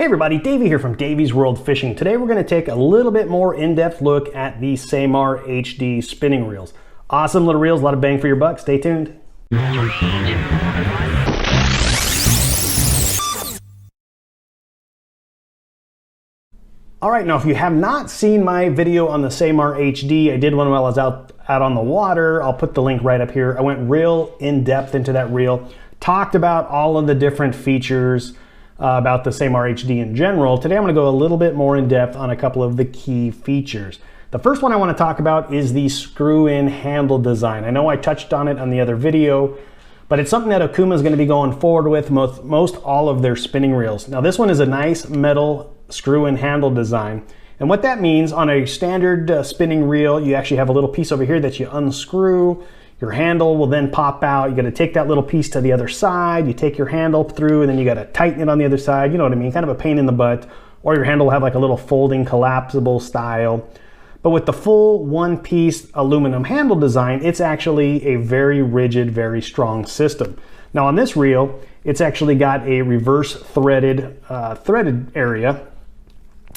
Hey everybody, Davey here from Davey's World Fishing. Today we're going to take a little bit more in-depth look at the Ceymar HD spinning reels. Awesome little reels, a lot of bang for your buck. Stay tuned. Alright, now if you have not seen my video on the Ceymar HD, I did one while I was out on the water. I'll put the link right up here. I went real in-depth into that reel, talked about all of the different features, about the Ceymar HD in general. Today I'm going to go a little bit more in depth on a couple of the key features. The first one I want to talk about is the screw-in handle design. I know I touched on it on the other video, but it's something that Okuma is going to be going forward with most all of their spinning reels. Now this one is a nice metal screw-in handle design. And what that means, on a standard spinning reel, you actually have a little piece over here that you unscrew. Your handle will then pop out. You got to take that little piece to the other side. You take your handle through and then you got to tighten it on the other side. You know what I mean? Kind of a pain in the butt. Or your handle will have like a little folding collapsible style. But with the full one-piece aluminum handle design, it's actually a very rigid, very strong system. Now on this reel, it's actually got a reverse threaded area.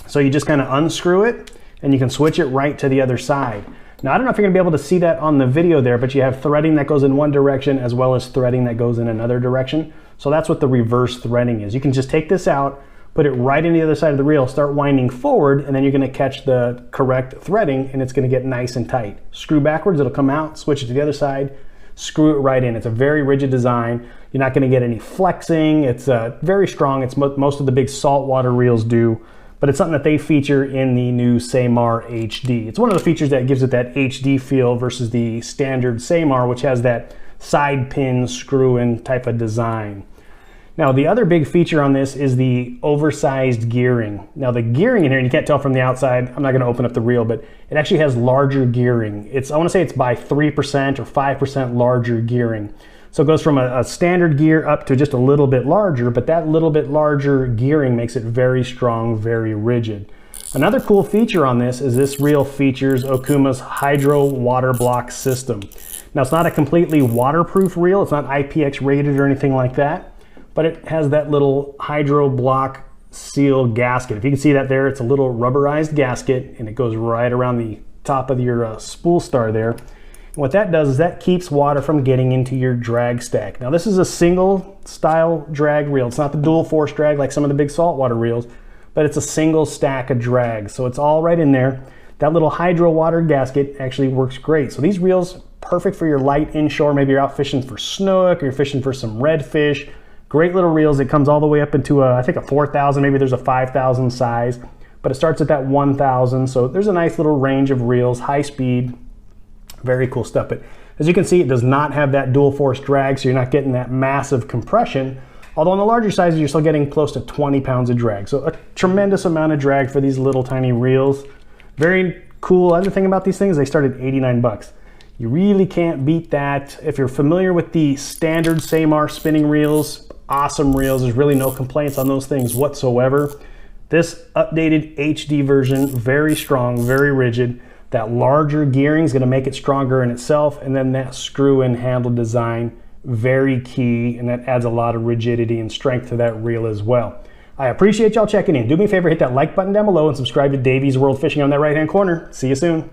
So you just kind of unscrew it and you can switch it right to the other side. Now, I don't know if you're gonna be able to see that on the video there, but you have threading that goes in one direction as well as threading that goes in another direction. So that's what the reverse threading is. You can just take this out, put it right in the other side of the reel, start winding forward, and then you're gonna catch the correct threading and it's gonna get nice and tight. Screw backwards, it'll come out, switch it to the other side, screw it right in. It's a very rigid design. You're not gonna get any flexing. It's very strong. It's most of the big saltwater reels do. But it's something that they feature in the new Ceymar HD. It's one of the features that gives it that HD feel versus the standard Ceymar, which has that side pin screw-in type of design. Now, the other big feature on this is the oversized gearing. Now, the gearing in here, and you can't tell from the outside, I'm not gonna open up the reel, but it actually has larger gearing. I wanna say it's by 3% or 5% larger gearing. So it goes from a standard gear up to just a little bit larger, but that little bit larger gearing makes it very strong, very rigid. Another cool feature on this is this reel features Okuma's hydro water block system. Now it's not a completely waterproof reel, it's not IPX rated or anything like that, but it has that little hydro block seal gasket. If you can see that there, it's a little rubberized gasket and it goes right around the top of your spool star there. And what that does is that keeps water from getting into your drag stack. Now this is a single style drag reel. It's not the dual force drag like some of the big saltwater reels, but it's a single stack of drag. So it's all right in there. That little hydro water gasket actually works great. So these reels, perfect for your light inshore. Maybe you're out fishing for snook or you're fishing for some redfish. Great little reels. It comes all the way up into I think a 4,000, maybe there's a 5,000 size, but it starts at that 1,000. So there's a nice little range of reels, high speed. Very cool stuff, but as you can see, it does not have that dual force drag, so you're not getting that massive compression. Although on the larger sizes, you're still getting close to 20 pounds of drag. So a tremendous amount of drag for these little tiny reels. Very cool. Other thing about these things, they start at 89 bucks. You really can't beat that. If you're familiar with the standard Ceymar spinning reels, awesome reels. There's really no complaints on those things whatsoever. This updated HD version, very strong, very rigid. That larger gearing is going to make it stronger in itself, and then that screw-in handle design, very key, and that adds a lot of rigidity and strength to that reel as well. I appreciate y'all checking in. Do me a favor, hit that like button down below and subscribe to Davey's World Fishing on that right-hand corner. See you soon.